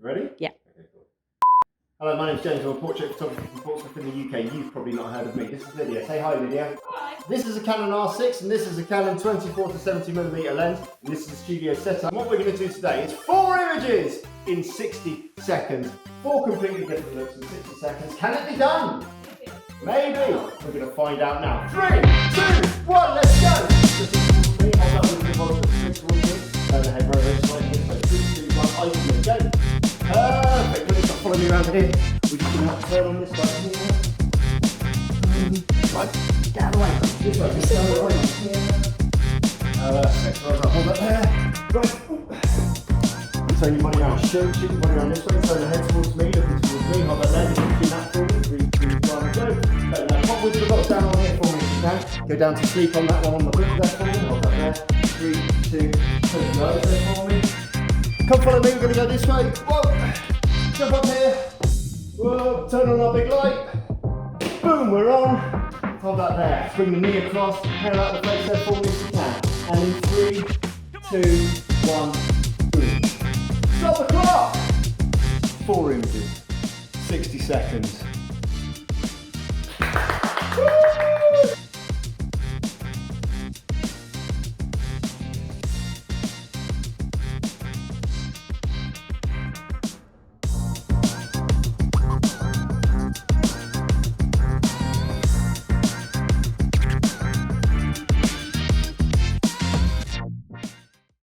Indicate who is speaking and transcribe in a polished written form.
Speaker 1: Ready?
Speaker 2: Yeah.
Speaker 1: Okay, cool. Hello, my name's James. I'm a portrait photographer from Portsmouth in the UK. You've probably not heard of me. This is Lydia. Say hi, Lydia.
Speaker 3: Hi.
Speaker 1: This is a Canon R6 and this is a Canon 24 to 70mm lens. And this is the studio setup. And what we're going to do today is 4 images in 60 seconds. 4 completely different looks in 60 seconds. Can it be done? Maybe. We're going to find out now. 3, 2, 1, let's go! Just towards me. Hold up with the bottom of the towards me. Turn the head very slightly. So 3, 2, 1, open, go. Perfect. Please stop following me around here. We're just going to have to turn on this side here. Right. Get out of the way. This way. Just get out of the way. Perfect. Hold up there. Right. Turn your body around. Shoot your body around this way. Turn your head towards me. Looking towards me. Hold that there. Just do that for me. 3, 2, 1, go. Now pop with the box down on here for me if you can. Go down to sleep on that one on the book there for me. Hold that there. 3, 2, turn the other there for me. Come follow me, we're going to go this way. Whoa! Jump up here. Whoa! Turn on our big light. Boom, we're on. Hold that there. Bring the knee across. Hair out the face there for me if you can. And in 3, 2, 1, boom. Stop the clock! 4 images. 60 seconds.